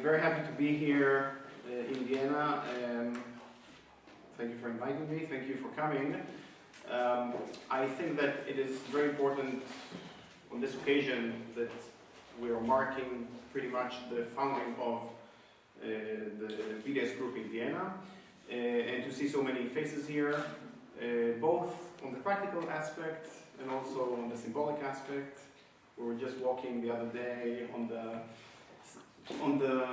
I'm very happy to be here in Vienna. Thank you for inviting me. Thank you for coming. I think that it is very important on this occasion that we are marking pretty much the founding of the BDS group in Vienna, and to see so many faces here, both on the practical aspect and also on the symbolic aspect. We were just walking the other day on the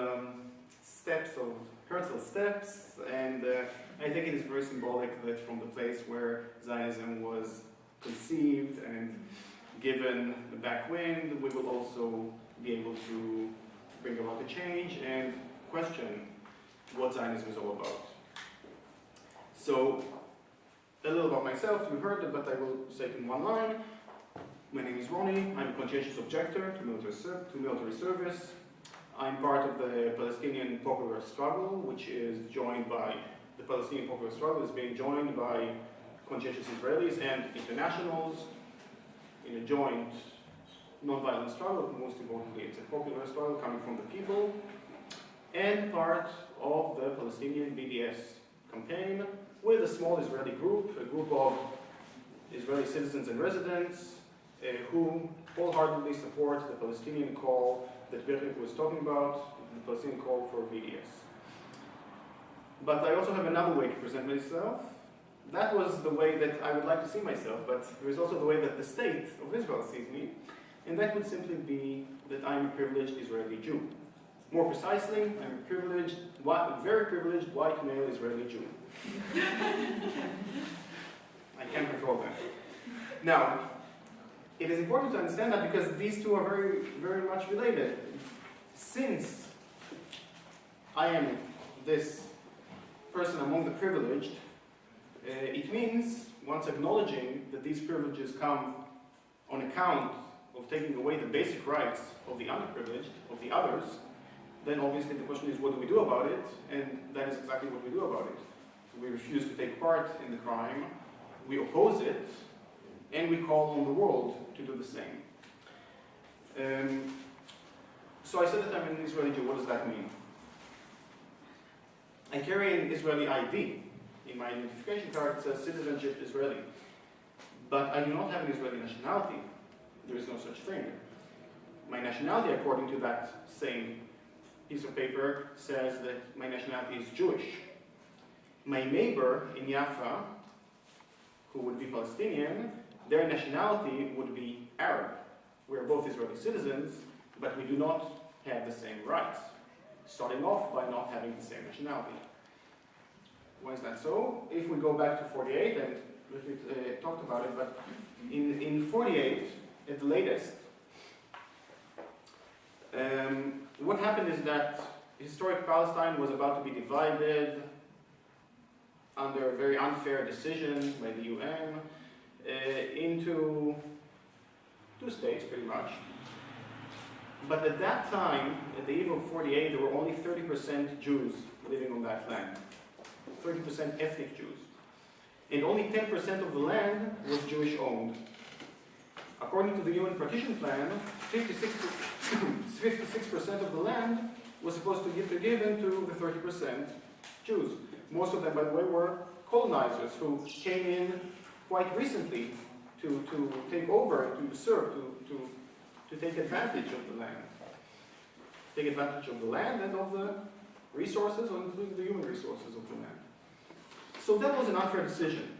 steps of Herzl steps, and I think it is very symbolic that from the place where Zionism was conceived and given the backwind, we will also be able to bring about a change and question what Zionism is all about. So, a little about myself, you heard it, but I will say it in one line. My name is Ronnie. I'm a conscientious objector to military service. I'm part of the Palestinian popular struggle, which is joined by, the Palestinian popular struggle is being joined by conscientious Israelis and internationals in a joint non-violent struggle. Most importantly, it's a popular struggle coming from the people, and part of the Palestinian BDS campaign with a small Israeli group, a group of Israeli citizens and residents who wholeheartedly support the Palestinian call that Birgit was talking about, the Palestinian call for BDS. But I also have another way to present myself. That was the way that I would like to see myself, but there is also the way that the state of Israel sees me, and that would simply be that I'm a privileged Israeli Jew. More precisely, I'm a very privileged white male Israeli Jew. I can't control that. Now, it is important to understand that because these two are very, very much related. Since I am this person among the privileged, it means, once acknowledging that these privileges come on account of taking away the basic rights of the underprivileged, of the others, then obviously the question is, what do we do about it? And that is exactly what we do about it. We refuse to take part in the crime, we oppose it, and we call on the world to do the same. So I said that I'm an Israeli Jew. What does that mean? I carry an Israeli ID. In my identification card it says citizenship Israeli. But I do not have an Israeli nationality. There is no such thing. My nationality, according to that same piece of paper, says that my nationality is Jewish. My neighbor in Jaffa, who would be Palestinian, their nationality would be Arab. We are both Israeli citizens, but we do not have the same rights, starting off by not having the same nationality. Why is that so? If we go back to 48, and we talked about it, but in 48, at the latest, what happened is that historic Palestine was about to be divided under a very unfair decision by the UN into two states, pretty much. But at that time, at the eve of 48, there were only 30% Jews living on that land. 30% ethnic Jews. And only 10% of the land was Jewish-owned. According to the UN partition plan, 56% of the land was supposed to be given to the 30% Jews. Most of them, by the way, were colonizers who came in quite recently to take over, to usurp, to take advantage of the land. Take advantage of the land and of the resources, including the human resources of the land. So that was an unfair decision.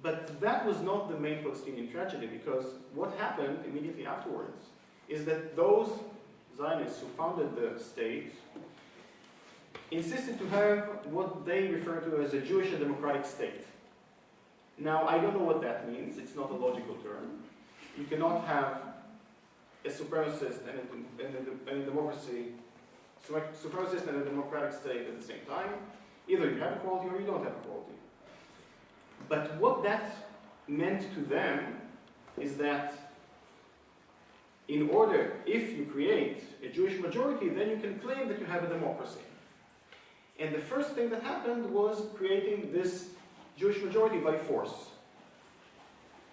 But that was not the main Palestinian tragedy, because what happened immediately afterwards is that those Zionists who founded the state insisted to have what they refer to as a Jewish and democratic state. Now, I don't know what that means. It's not a logical term. You cannot have a supremacist and a democracy, supremacist and a democratic state at the same time. Either you have equality or you don't have equality. But what that meant to them is that in order, if you create a Jewish majority, then you can claim that you have a democracy. And the first thing that happened was creating this Jewish majority by force.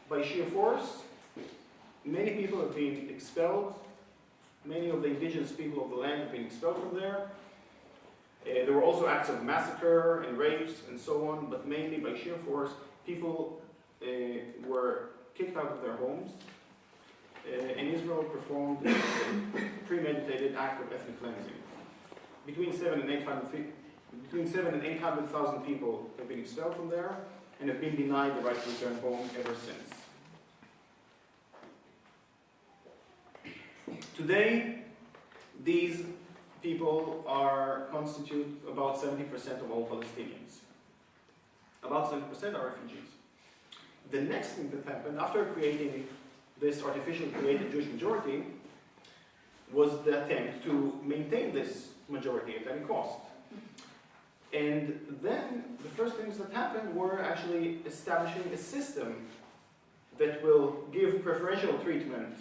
By sheer force, many people have been expelled Many of the indigenous people of the land have been expelled from there. There were also acts of massacre and rapes and so on, but mainly by sheer force, people were kicked out of their homes, and Israel performed a premeditated act of ethnic cleansing. Between 700,000 and 800,000 people have been expelled from there and have been denied the right to return home ever since. Today, these people constitute about 70% of all Palestinians. About 70% are refugees. The next thing that happened after creating this artificially created Jewish majority was the attempt to maintain this majority at any cost. And then the first things that happened were actually establishing a system that will give preferential treatment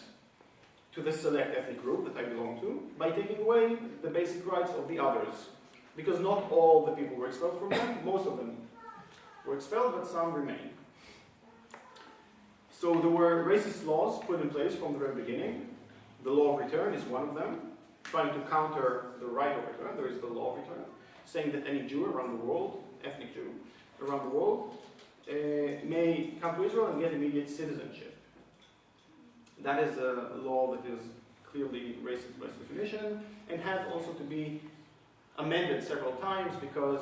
to the select ethnic group that I belong to by taking away the basic rights of the others. Because not all the people were expelled from them, most of them were expelled, but some remained. So there were racist laws put in place from the very beginning. The law of return is one of them, trying to counter the right of return. There is the law of return, saying that any Jew around the world, ethnic Jew around the world, may come to Israel and get immediate citizenship. That is a law that is clearly racist by definition and had also to be amended several times because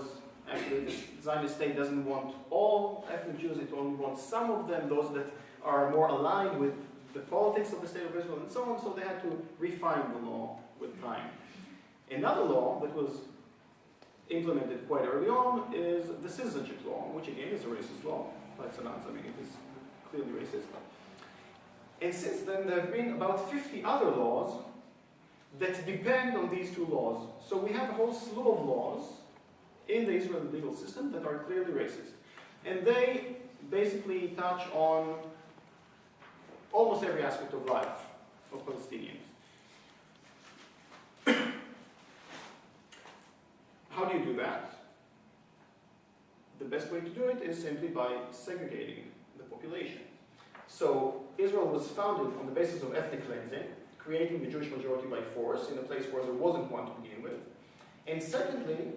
actually the Zionist state doesn't want all ethnic Jews, it only wants some of them, those that are more aligned with the politics of the state of Israel and so on, so they had to refine the law with time. Another law that was implemented quite early on is the citizenship law, which again is a racist law by excellence. I mean, it is clearly racist. And since then, there have been about 50 other laws that depend on these two laws. So we have a whole slew of laws in the Israeli legal system that are clearly racist. And they basically touch on almost every aspect of life of Palestinians. How do you do that? The best way to do it is simply by segregating the population. So Israel was founded on the basis of ethnic cleansing, creating the Jewish majority by force in a place where there wasn't one to begin with. And secondly,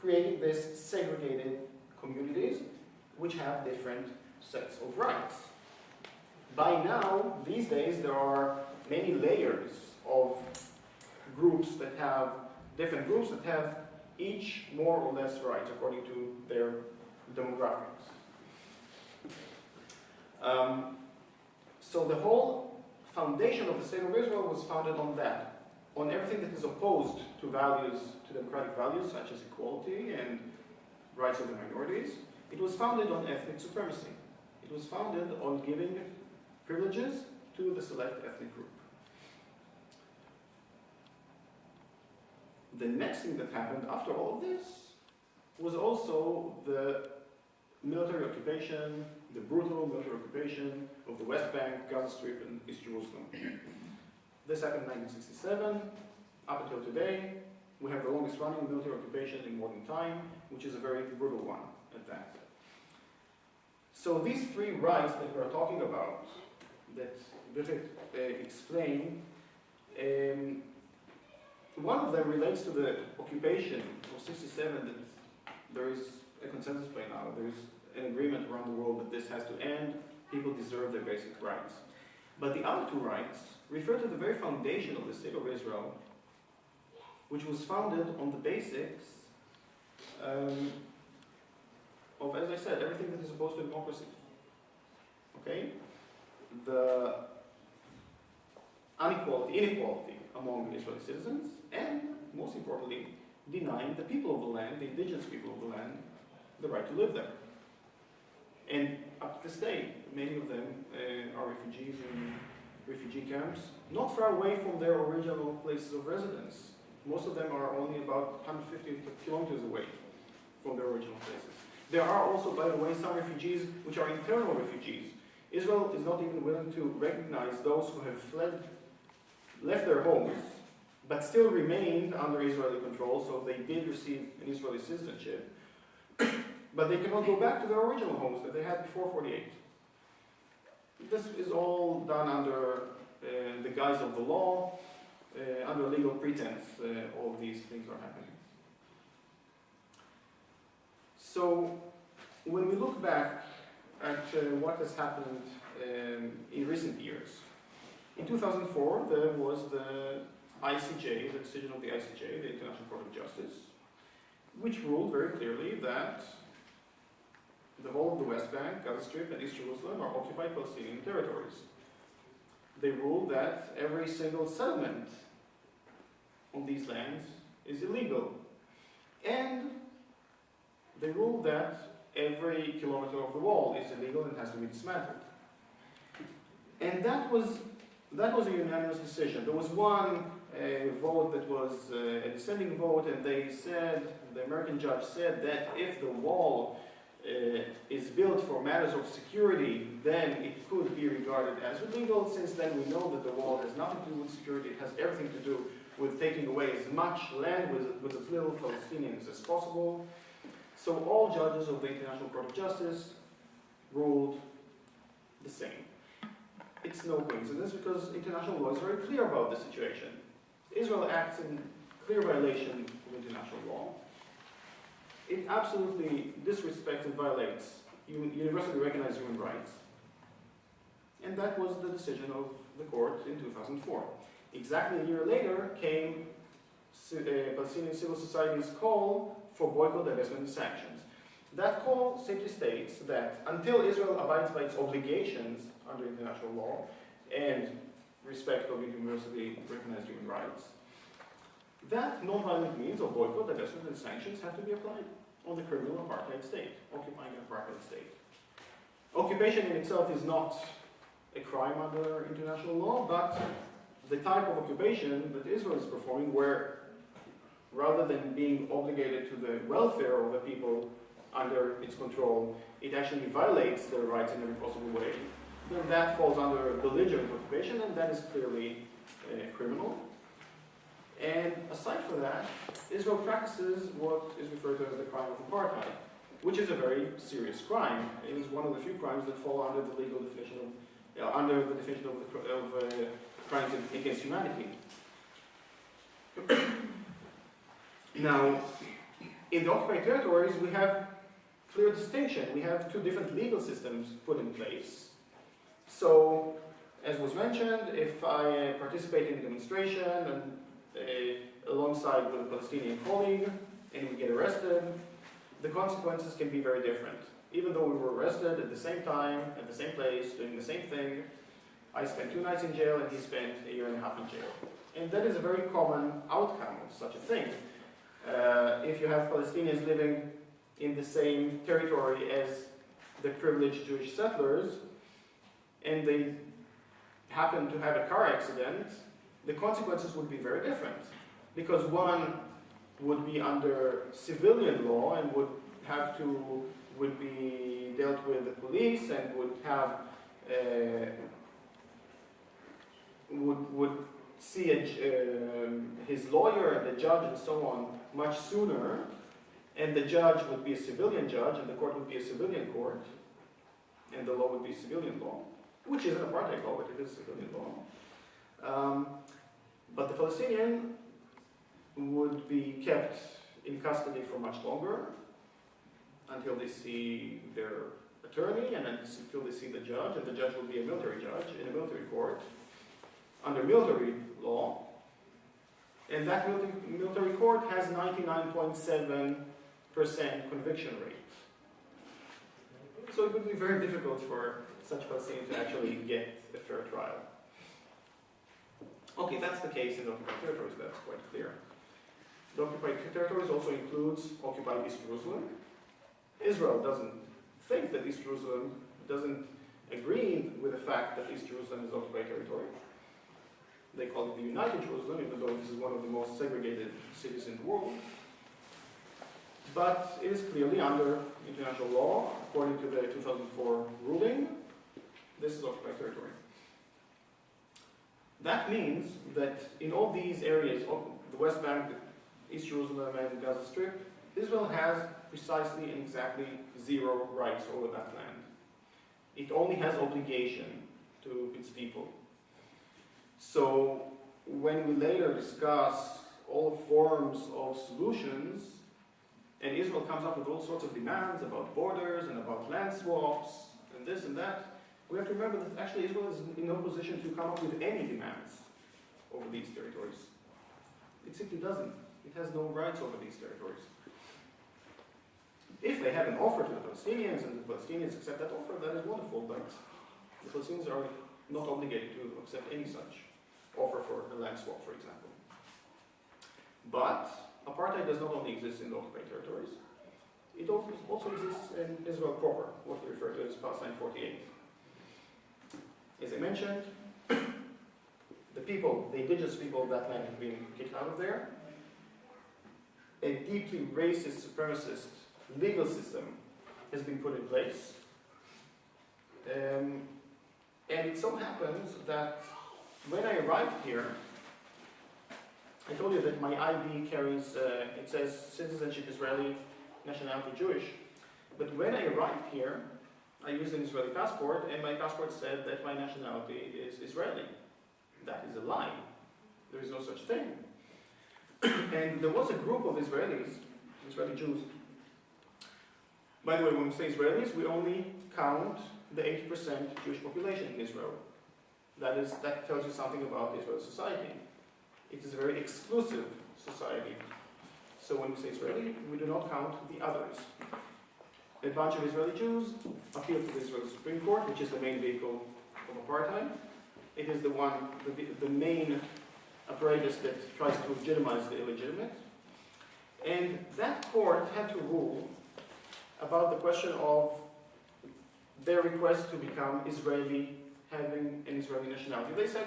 creating these segregated communities which have different sets of rights. By now, these days, there are many layers of groups that have, different groups that have each more or less rights according to their demographics. So the whole foundation of the state of Israel was founded on that, on everything that is opposed to values, to democratic values such as equality and rights of the minorities. It was founded on ethnic supremacy. It was founded on giving privileges to the select ethnic group. The next thing that happened after all of this was also the military occupation, the brutal military occupation of the West Bank, Gaza Strip, and East Jerusalem. This happened in 1967. Up until today, we have the longest running military occupation in modern time, which is a very brutal one at that. So these three rights that we're talking about, that Birgit explained, one of them relates to the occupation of 67 that there is a consensus by now. There's an agreement around the world that this has to end. People deserve their basic rights. But the other two rights refer to the very foundation of the state of Israel, which was founded on the basics of, as I said, everything that is opposed to democracy. Okay? The inequality among Israeli citizens, and most importantly, denying the people of the land, the indigenous people of the land, the right to live there. And up to this day, many of them are refugees in refugee camps, not far away from their original places of residence. Most of them are only about 150 kilometers away from their original places. There are also, by the way, some refugees which are internal refugees. Israel is not even willing to recognize those who have left their homes, but still remained under Israeli control, so they did receive an Israeli citizenship. But they cannot go back to their original homes that they had before 48. This is all done under the guise of the law, under legal pretense, all these things are happening. So, when we look back at what has happened in recent years, in 2004 there was the ICJ, the decision of the ICJ, the International Court of Justice, which ruled very clearly that the whole of the West Bank, Gaza Strip, and East Jerusalem are occupied Palestinian territories. They ruled that every single settlement on these lands is illegal. And they ruled that every kilometer of the wall is illegal and has to be dismantled. And that was a unanimous decision. There was one vote that was a dissenting vote, and they said, the American judge said that if the wall is built for matters of security, then it could be regarded as illegal. Since then we know that the wall has nothing to do with security, it has everything to do with taking away as much land with as little Palestinians as possible. So all judges of the International Court of Justice ruled the same. It's no coincidence because international law is very clear about the situation. Israel acts in clear violation of international law. It absolutely disrespects and violates universally recognized human rights. And that was the decision of the court in 2004. Exactly a year later came Palestinian civil society's call for boycott, divestment, and sanctions. That call simply states that until Israel abides by its obligations under international law and respect of universally recognized human rights, that non-violent means of boycott, divestment, and sanctions have to be applied on the criminal apartheid state, occupying an apartheid state. Occupation in itself is not a crime under international law, but the type of occupation that Israel is performing, where rather than being obligated to the welfare of the people under its control, it actually violates their rights in every possible way, then that falls under belligerent occupation, and that is clearly criminal. And aside from that, Israel practices what is referred to as the crime of apartheid, which is a very serious crime. It is one of the few crimes that fall under the legal definition of, under the definition of crimes against humanity. Now, in the occupied territories, we have clear distinction. We have two different legal systems put in place. So, as was mentioned, if I participate in a demonstration and alongside with a Palestinian colleague and we get arrested, the consequences can be very different. Even though we were arrested at the same time, at the same place, doing the same thing, I spent 2 nights in jail and he spent a year and a half in jail. And that is a very common outcome of such a thing. If you have Palestinians living in the same territory as the privileged Jewish settlers, and they happen to have a car accident, the consequences would be very different. Because one would be under civilian law and would be dealt with the police and would have would see his lawyer and the judge and so on much sooner, and the judge would be a civilian judge and the court would be a civilian court, and the law would be civilian law, which is an apartheid law, but it is civilian law. But the Palestinian would be kept in custody for much longer until they see their attorney and until they see the judge, and the judge will be a military judge in a military court under military law, and that military court has 99.7% conviction rate. So it would be very difficult for such Palestinians to actually get a fair trial. Okay, that's the case in the occupied territories, that's quite clear. The occupied territories also includes occupied East Jerusalem. Israel doesn't think that East Jerusalem, doesn't agree with the fact that East Jerusalem is occupied territory. They call it the United Jerusalem, even though this is one of the most segregated cities in the world. But it is clearly under international law, according to the 2004 ruling, this is occupied territory. That means that in all these areas, the West Bank, East Jerusalem, and the Gaza Strip, Israel has precisely and exactly 0 rights over that land. It only has obligation to its people. So when we later discuss all forms of solutions, and Israel comes up with all sorts of demands about borders and about land swaps and this and that, we have to remember that actually Israel is in no position to come up with any demands over these territories. It simply doesn't. It has no rights over these territories. If they have an offer to the Palestinians and the Palestinians accept that offer, that is wonderful, but the Palestinians are not obligated to accept any such offer for a land swap, for example. But apartheid does not only exist in the occupied territories, it also exists in Israel proper, what we refer to as Palestine 48. As I mentioned, the indigenous people of that land have been kicked out of there. A deeply racist, supremacist legal system has been put in place. And it so happens that when I arrived here, I told you that my ID carries, it says citizenship Israeli, nationality Jewish. But when I arrived here, I used an Israeli passport, and my passport said that my nationality is Israeli. That is a lie. There is no such thing. And there was a group of Israelis, Israeli Jews. By the way, when we say Israelis, we only count the 80% Jewish population in Israel. That tells you something about Israel's society. It is a very exclusive society. So when we say Israeli, we do not count the others. A bunch of Israeli Jews appealed to the Israeli Supreme Court, which is the main vehicle of apartheid. It is the main apparatus that tries to legitimize the illegitimate. And that court had to rule about the question of their request to become Israeli, having an Israeli nationality. They said,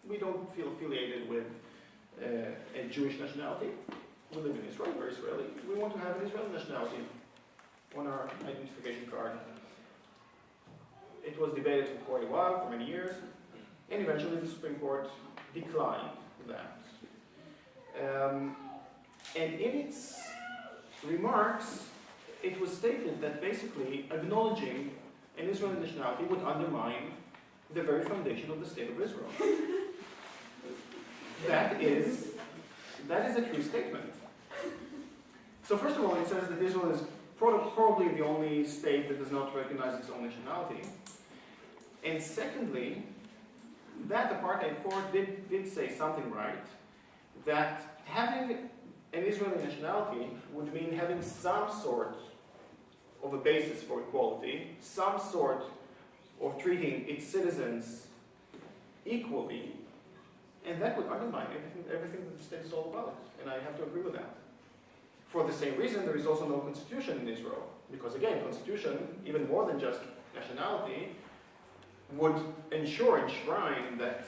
we don't feel affiliated with a Jewish nationality. We live in Israel, we're Israeli. We want to have an Israeli nationality on our identification card. It was debated for quite a while, for many years, and eventually the Supreme Court declined that. And in its remarks, it was stated that basically acknowledging an Israeli nationality would undermine the very foundation of the State of Israel. That is a true statement. So first of all, it says that Israel is probably the only state that does not recognize its own nationality. And secondly, that apartheid court did say something right, that having an Israeli nationality would mean having some sort of a basis for equality, some sort of treating its citizens equally, and that would undermine everything that the state is all about. And I have to agree with that. For the same reason, there is also no constitution in Israel. Because again, constitution, even more than just nationality, would enshrine that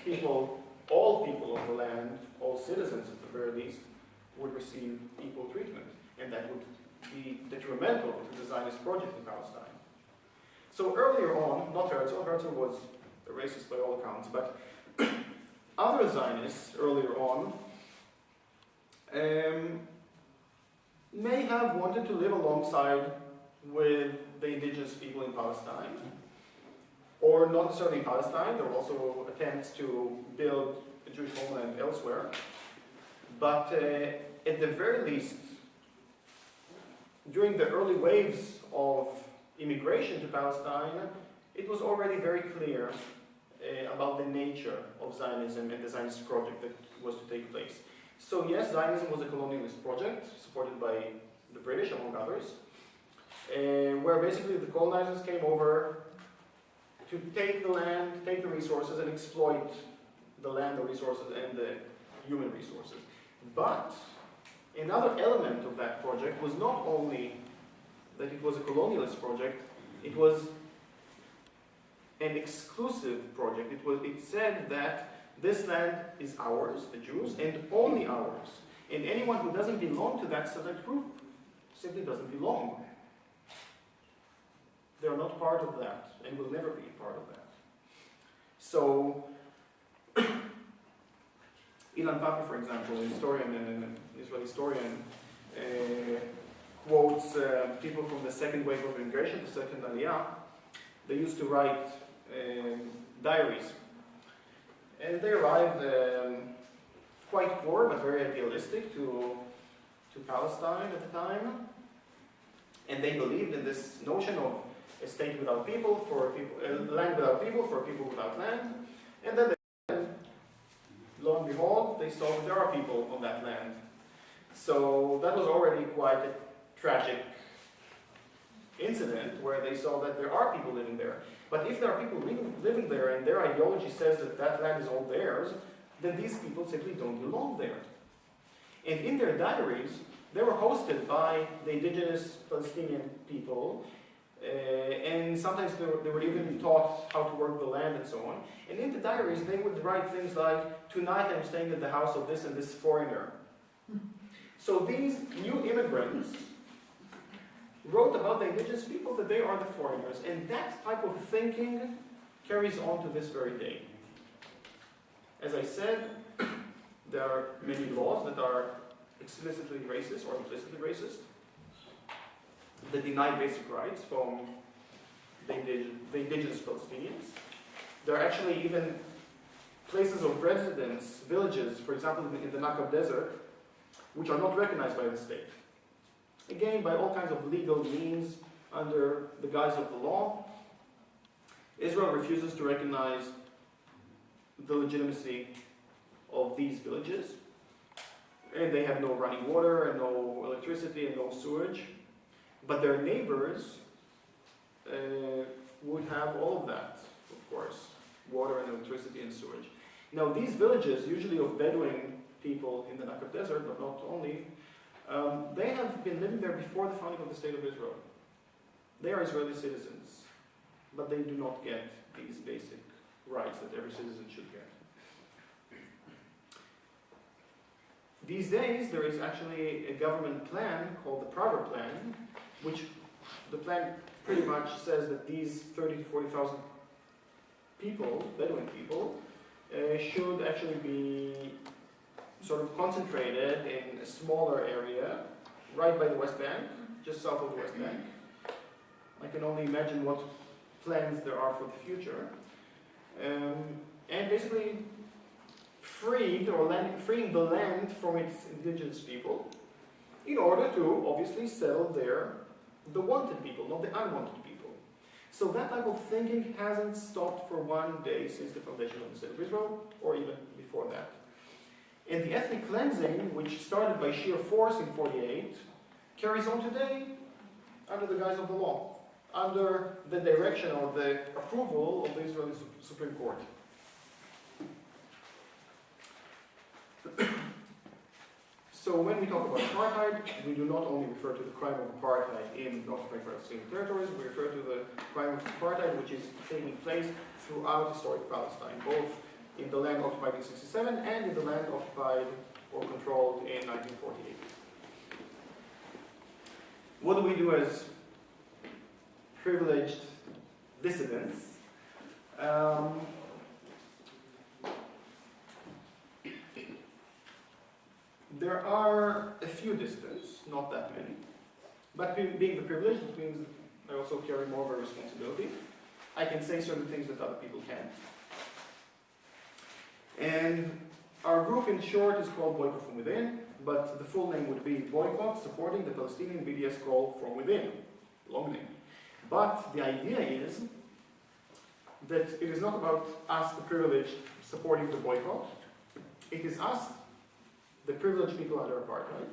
people, all people of the land, all citizens at the very least, would receive equal treatment. And that would be detrimental to the Zionist project in Palestine. So earlier on, not Herzl was a racist by all accounts, but other Zionists earlier on may have wanted to live alongside with the indigenous people in Palestine, or not necessarily in Palestine. There were also attempts to build a Jewish homeland elsewhere. But at the very least, during the early waves of immigration to Palestine, it was already very clear about the nature of Zionism and the Zionist project that was to take place. So yes, Zionism was a colonialist project supported by the British, among others, where basically the colonizers came over to take the land, take the resources, and exploit the land, the resources, and the human resources. But another element of that project was not only that it was a colonialist project, it was an exclusive project. It said that this land is ours, the Jews, and only ours. And anyone who doesn't belong to that select group simply doesn't belong. They are not part of that, and will never be part of that. So, Ilan Pappé, for example, an Israeli historian, quotes people from the second wave of immigration, the second Aliyah. They used to write diaries. And they arrived quite poor, but very idealistic to Palestine at the time. And they believed in this notion of a state without people, for people, land without people, for people without land. And then, lo and behold, they saw that there are people on that land. So that was already quite a tragic incident where they saw that there are people living there. But if there are people living there and their ideology says that that land is all theirs, then these people simply don't belong there. And in their diaries, they were hosted by the indigenous Palestinian people, and sometimes they were even taught how to work the land and so on. And in the diaries, they would write things like, "Tonight I'm staying at the house of this and this foreigner." So these new immigrants wrote about the indigenous people that they are the foreigners, and that type of thinking carries on to this very day. As I said, there are many laws that are explicitly racist or implicitly racist, that deny basic rights from the indigenous Palestinians. There are actually even places of residence, villages, for example in the Nakab Desert, which are not recognized by the state. Again, by all kinds of legal means, under the guise of the law, Israel refuses to recognize the legitimacy of these villages. And they have no running water, and no electricity, and no sewage. But their neighbors would have all of that, of course, water and electricity and sewage. Now, these villages, usually of Bedouin people in the Nakab Desert, but not only, they have been living there before the founding of the State of Israel. They are Israeli citizens, but they do not get these basic rights that every citizen should get. These days, there is actually a government plan called the Prager Plan, which the plan pretty much says that these 30 to 40,000 people, Bedouin people, should actually be sort of concentrated in a smaller area, right by the West Bank, just south of the West Bank. I can only imagine what plans there are for the future. And basically freeing the land from its indigenous people in order to obviously settle there the wanted people, not the unwanted people. So that type of thinking hasn't stopped for one day since the foundation of the State of Israel, or even before that. And the ethnic cleansing, which started by sheer force in 48, carries on today under the guise of the law, under the direction or the approval of the Israeli Supreme Court. So when we talk about apartheid, we do not only refer to the crime of apartheid in the occupied Palestinian territories, we refer to the crime of apartheid which is taking place throughout historic Palestine, both in the land occupied in 1967 and in the land occupied or controlled in 1948. What do we do as privileged dissidents? There are a few dissidents, not that many, but being the privileged, it means I also carry more of a responsibility. I can say certain things that other people can't. And our group, in short, is called Boycott from Within, but the full name would be Boycott Supporting the Palestinian BDS Call from Within. Long name. But the idea is that it is not about us, the privileged, supporting the boycott. It is us, the privileged people under apartheid,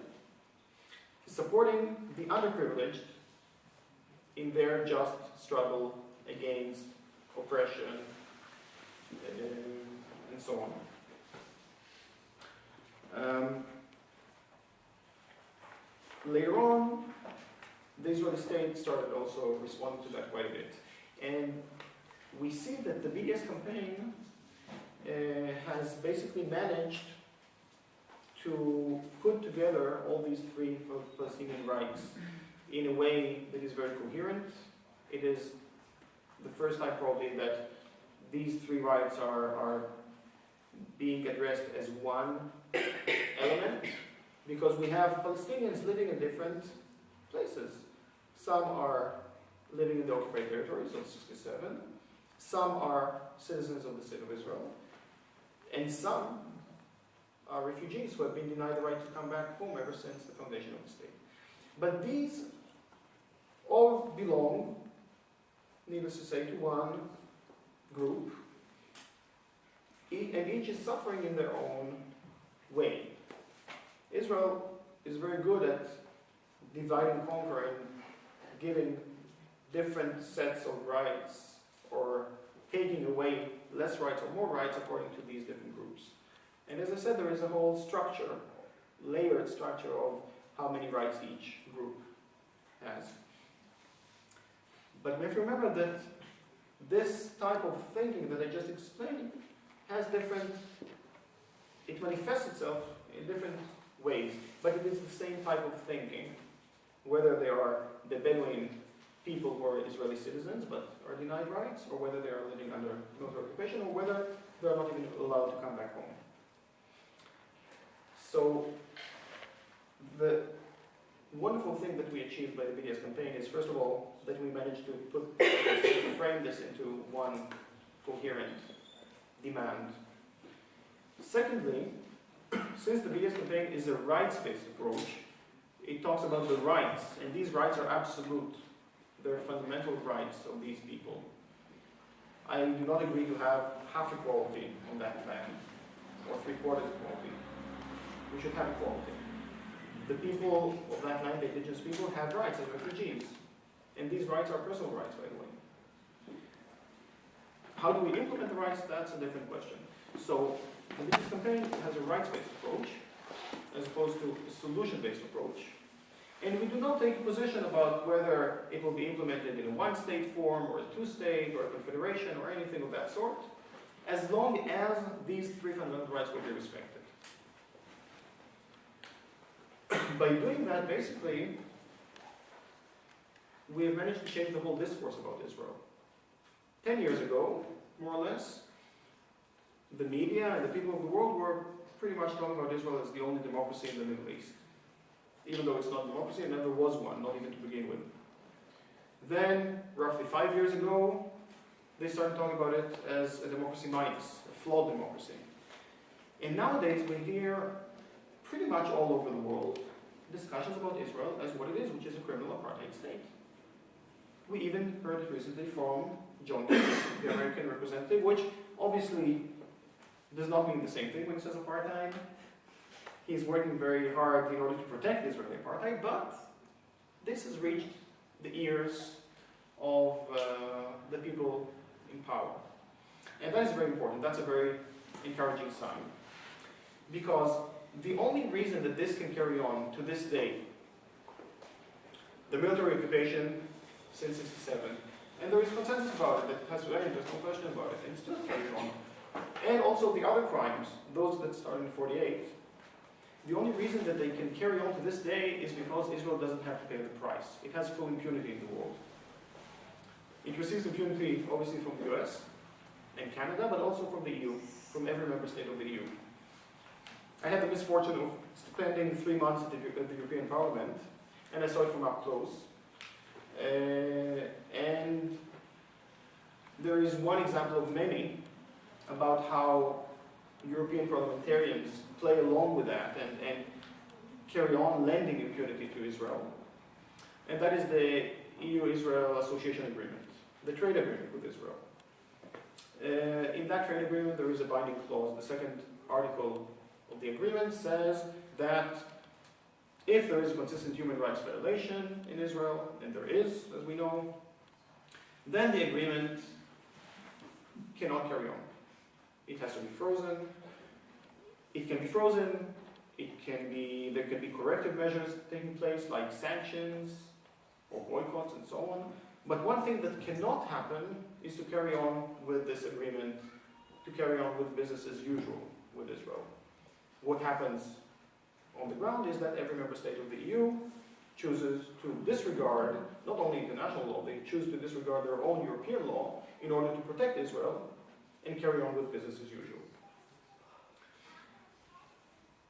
supporting the underprivileged in their just struggle against oppression and so on. Later on, the Israeli state started also responding to that quite a bit. And we see that the BDS campaign has basically managed to put together all these three Palestinian rights in a way that is very coherent. It is the first time probably that these three rights are being addressed as one element, because we have Palestinians living in different places. Some are living in the occupied territories of 67, some are citizens of the State of Israel, And some are refugees who have been denied the right to come back home ever since the foundation of the state. But these all belong, needless to say, to one group, and each is suffering in their own way. Israel is very good at divide and conquer and giving different sets of rights or taking away less rights or more rights according to these different groups. And as I said, there is a whole structure, layered structure of how many rights each group has. But we have to remember that this type of thinking that I just explained has different, it manifests itself in different ways, but it is the same type of thinking, whether they are the Bedouin people who are Israeli citizens but are denied rights, or whether they are living under military occupation, or whether they are not even allowed to come back home. So the wonderful thing that we achieved by the BDS campaign is, first of all, that we managed to frame this into one coherent demand. Secondly, since the BDS campaign is a rights-based approach, it talks about the rights, and these rights are absolute. They're fundamental rights of these people. I do not agree to have half equality on that land, or three-quarters equality. We should have equality. The people of that land, the indigenous people, have rights as refugees. And these rights are personal rights, by the way. How do we implement the rights? That's a different question. So, the BDS campaign has a rights-based approach, as opposed to a solution-based approach. And we do not take a position about whether it will be implemented in a one-state form, or a two-state, or a confederation, or anything of that sort, as long as these three fundamental rights will be respected. By doing that, basically, we have managed to change the whole discourse about Israel. 10 years ago, more or less, the media and the people of the world were pretty much talking about Israel as the only democracy in the Middle East. Even though it's not a democracy, it never was one, not even to begin with. Then, roughly 5 years ago, they started talking about it as a democracy minus, a flawed democracy. And nowadays, we hear pretty much all over the world discussions about Israel as what it is, which is a criminal apartheid state. We even heard it recently from John Kerry, the American representative, which obviously does not mean the same thing when he says apartheid. He's working very hard in order to protect Israeli apartheid, but this has reached the ears of the people in power. And that is very important. That's a very encouraging sign. Because the only reason that this can carry on to this day, the military occupation since '67, and there is consensus about it, that it has to end, there's no question about it, and it still carries on. And also the other crimes, those that started in '48, the only reason that they can carry on to this day is because Israel doesn't have to pay the price. It has full impunity in the world. It receives impunity, obviously, from the US and Canada, but also from the EU, from every member state of the EU. I had the misfortune of spending 3 months at the European Parliament, and I saw it from up close. And there is one example of many about how European parliamentarians play along with that and carry on lending impunity to Israel. And that is the EU-Israel Association Agreement, the trade agreement with Israel. In that trade agreement, there is a binding clause. The second article of the agreement says that if there is a consistent human rights violation in Israel, and there is, as we know, then the agreement cannot carry on. It has to be frozen. It can be frozen. There can be corrective measures taking place, like sanctions or boycotts and so on. But one thing that cannot happen is to carry on with this agreement, to carry on with business as usual with Israel. What happens on the ground is that every member state of the EU chooses to disregard not only international law, they choose to disregard their own European law in order to protect Israel and carry on with business as usual.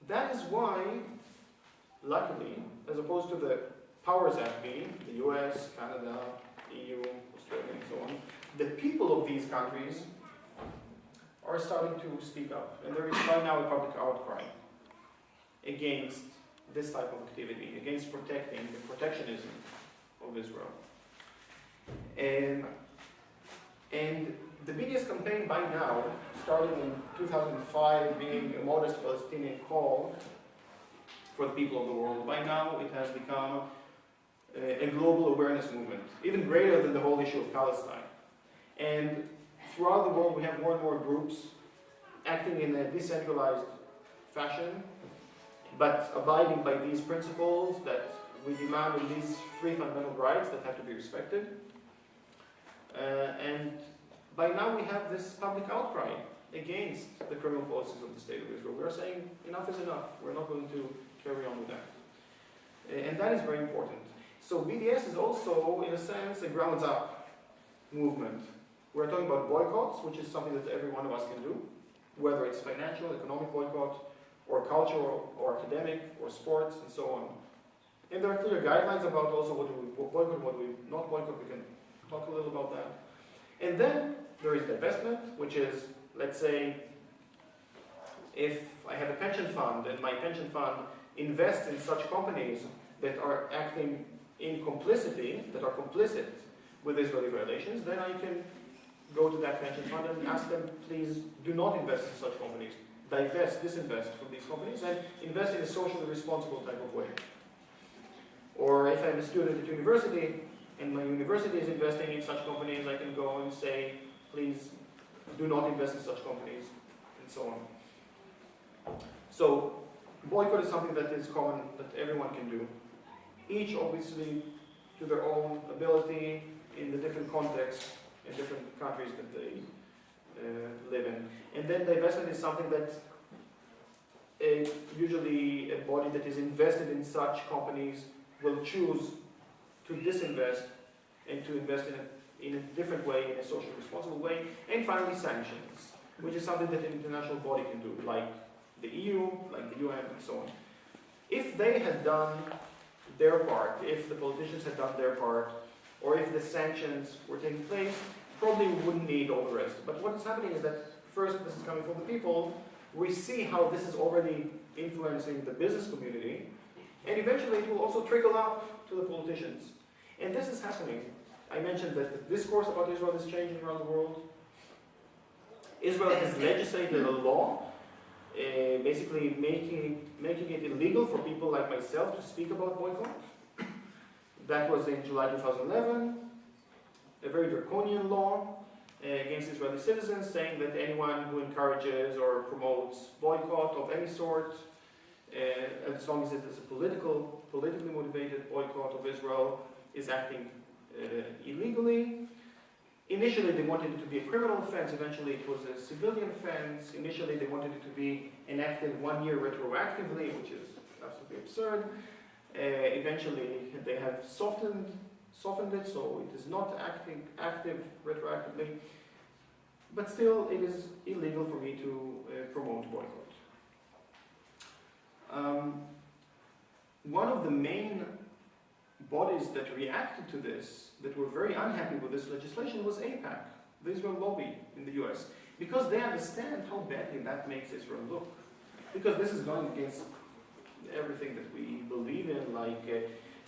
That is why, luckily, as opposed to the powers that be, the US, Canada, EU, Australia, and so on, the people of these countries are starting to speak up, and there is right now a public outcry against this type of activity, against protecting the protectionism of Israel. And the BDS campaign by now, starting in 2005, being a modest Palestinian call for the people of the world, by now it has become a global awareness movement, even greater than the whole issue of Palestine. And throughout the world we have more and more groups acting in a decentralized fashion, but abiding by these principles that we demand in these three fundamental rights that have to be respected. And by now we have this public outcry against the criminal policies of the State of Israel. We're saying enough is enough. We're not going to carry on with that. And that is very important. So BDS is also, in a sense, a grounds up movement. We're talking about boycotts, which is something that every one of us can do, whether it's financial, economic boycott, or cultural, or academic, or sports, and so on. And there are clear guidelines about also what do we boycott, what do we not boycott. We can talk a little about that. And then there is divestment, which is, let's say, if I have a pension fund and my pension fund invests in such companies that are acting in complicity, that are complicit with Israeli violations, then I can go to that pension fund and ask them, please do not invest in such companies. Divest, disinvest from these companies and invest in a socially responsible type of way. Or if I'm a student at university and my university is investing in such companies, I can go and say, please do not invest in such companies, and so on. So boycott is something that is common, that everyone can do. Each obviously to their own ability in the different contexts in different countries that they live in. And then divestment is something that usually a body that is invested in such companies will choose to disinvest and to invest in a different way, in a socially responsible way. And finally, sanctions, which is something that an international body can do, like the EU, like the UN, and so on. If they had done their part, if the politicians had done their part, or if the sanctions were taking place, probably we wouldn't need all the rest. But what is happening is that first, this is coming from the people. We see how this is already influencing the business community, and eventually it will also trickle out to the politicians. And this is happening. I mentioned that the discourse about Israel is changing around the world. Israel has legislated a law, basically making it illegal for people like myself to speak about boycott. That was in July 2011, a very draconian law against Israeli citizens, saying that anyone who encourages or promotes boycott of any sort, as long as it is a politically motivated boycott of Israel, is acting illegally. Initially they wanted it to be a criminal offense, eventually it was a civilian offense. Initially they wanted it to be enacted 1 year retroactively, which is absolutely absurd. Eventually they have softened it, so it is not active retroactively. But still it is illegal for me to promote boycott. One of the main bodies that reacted to this, that were very unhappy with this legislation, was AIPAC, the Israel lobby in the US, because they understand how badly that makes Israel look. Because this is going against everything that we believe in, like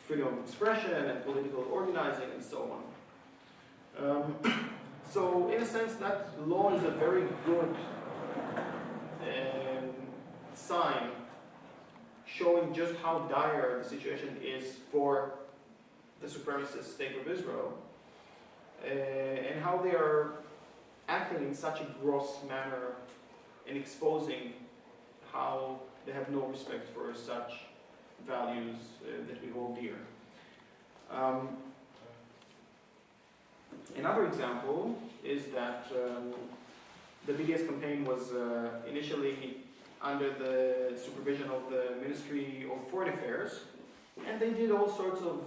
freedom of expression and political organizing and so on. So in a sense, that law is a very good sign showing just how dire the situation is for the supremacist state of Israel, and how they are acting in such a gross manner and exposing how they have no respect for such values that we hold dear. Another example is that the BDS campaign was initially under the supervision of the Ministry of Foreign Affairs, and they did all sorts of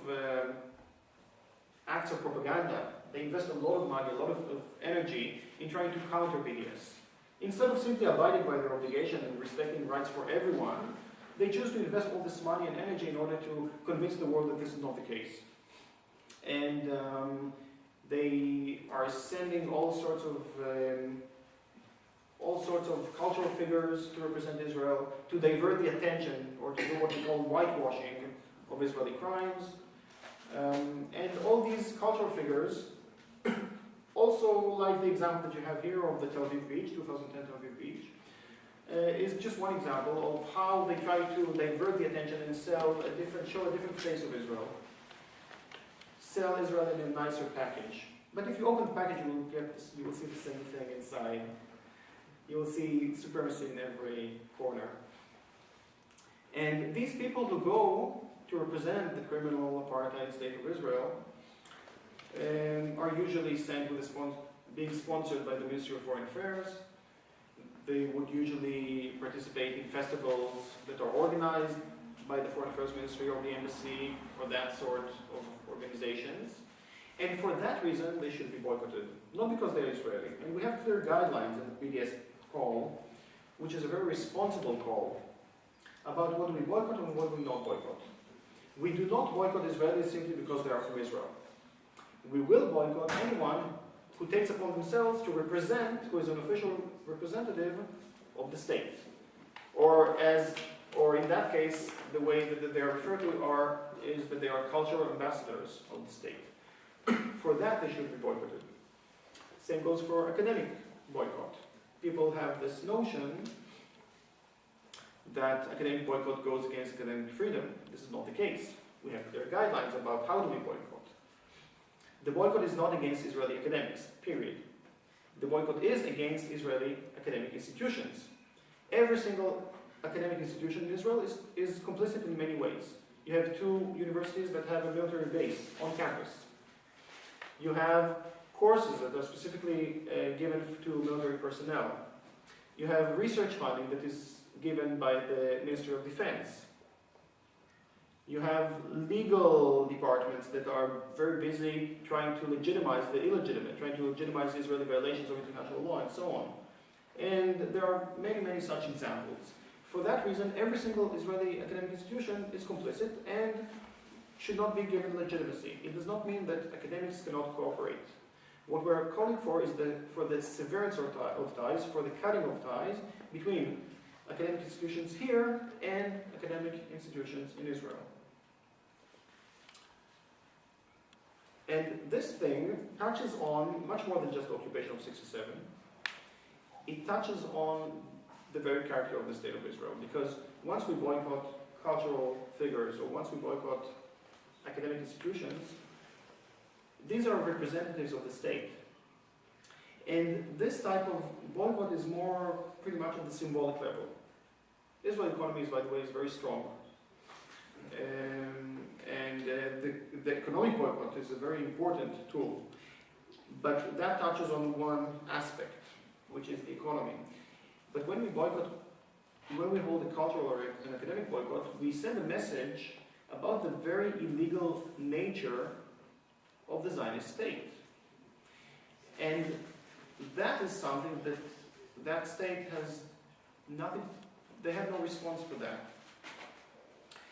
acts of propaganda. They invest a lot of money, a lot of energy in trying to counter BDS. Instead of simply abiding by their obligation and respecting rights for everyone, they choose to invest all this money and energy in order to convince the world that this is not the case. And they are sending all sorts of all sorts of cultural figures to represent Israel, to divert the attention, or to do what we call whitewashing of Israeli crimes. And all these cultural figures, also like the example that you have here of the Tel Aviv beach, 2010 Tel Aviv beach, is just one example of how they try to divert the attention and show a different face of Israel. Sell Israel in a nicer package. But if you open the package, you will see the same thing inside. You will see supremacy in every corner. And these people who go to represent the criminal apartheid state of Israel are usually sent with being sponsored by the Ministry of Foreign Affairs. They would usually participate in festivals that are organized by the Foreign Affairs Ministry or the embassy or that sort of organizations. And for that reason, they should be boycotted. Not because they're Israeli. And we have clear guidelines in the BDS call, which is a very responsible call, about what we boycott and what we not boycott. We do not boycott Israelis simply because they are from Israel. We will boycott anyone who takes upon themselves to represent, who is an official representative of the state. Or in that case, the way that they are referred to is that they are cultural ambassadors of the state. For that, they should be boycotted. Same goes for academic boycott. People have this notion that academic boycott goes against academic freedom. This is not the case. We have clear guidelines about how do we boycott. The boycott is not against Israeli academics, period. The boycott is against Israeli academic institutions. Every single academic institution in Israel is complicit in many ways. You have 2 universities that have a military base on campus. You have courses that are specifically given to military personnel. You have research funding that is given by the Ministry of Defense. You have legal departments that are very busy trying to legitimize the illegitimate, trying to legitimize Israeli violations of international law and so on. And there are many, many such examples. For that reason, every single Israeli academic institution is complicit and should not be given legitimacy. It does not mean that academics cannot cooperate. What we're calling for is for the severance of ties, for the cutting of ties between academic institutions here and academic institutions in Israel. And this thing touches on much more than just the occupation of 1967. It touches on the very character of the state of Israel, because once we boycott cultural figures or once we boycott academic institutions, these are representatives of the state. And this type of boycott is more pretty much at the symbolic level. The Israeli economy, by the way, is very strong. The economic boycott is a very important tool. But that touches on one aspect, which is the economy. But when we boycott, when we hold a cultural or an academic boycott, we send a message about the very illegal nature of the Zionist state. And that is something that state has nothing, they have no response for that.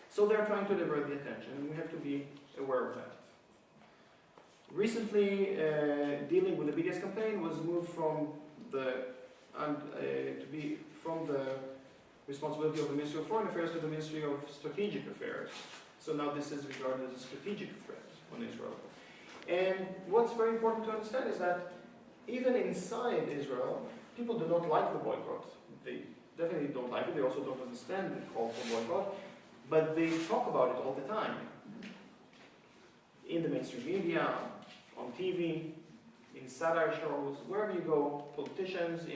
So they're trying to divert the attention, and we have to be aware of that. Recently, dealing with the BDS campaign was moved from the responsibility of the Ministry of Foreign Affairs to the Ministry of Strategic Affairs. So now this is regarded as a strategic threat on Israel. And what's very important to understand is that even inside Israel, people do not like the boycott. They definitely don't like it. They also don't understand the call for boycott. But they talk about it all the time. In the mainstream media, on TV, in satire shows, wherever you go, politicians,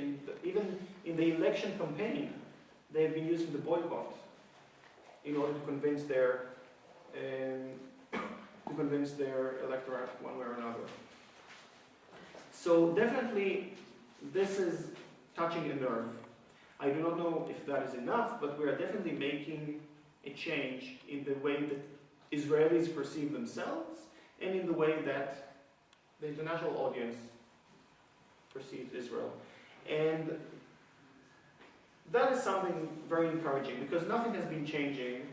even in the election campaign, they've been using the boycott in order to convince their electorate one way or another. So definitely, this is touching a nerve. I do not know if that is enough, but we are definitely making a change in the way that Israelis perceive themselves and in the way that the international audience perceives Israel. And that is something very encouraging, because nothing has been changing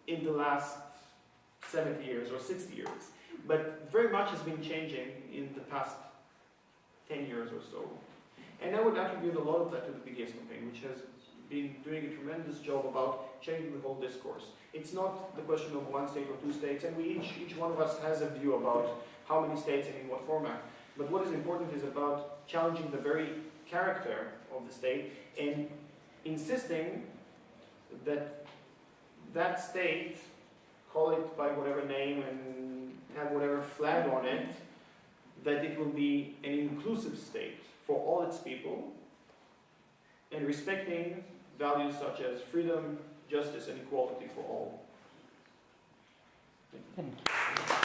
in the last 70 years or 60 years. But very much has been changing in the past 10 years or so. And I would attribute a lot of that to the BDS campaign, which has been doing a tremendous job about changing the whole discourse. It's not the question of one state or two states, and each one of us has a view about how many states and in what format. But what is important is about challenging the very character of the state and insisting that that state, call it by whatever name and have whatever flag on it, that it will be an inclusive state for all its people and respecting values such as freedom, justice, and equality for all. Thank you.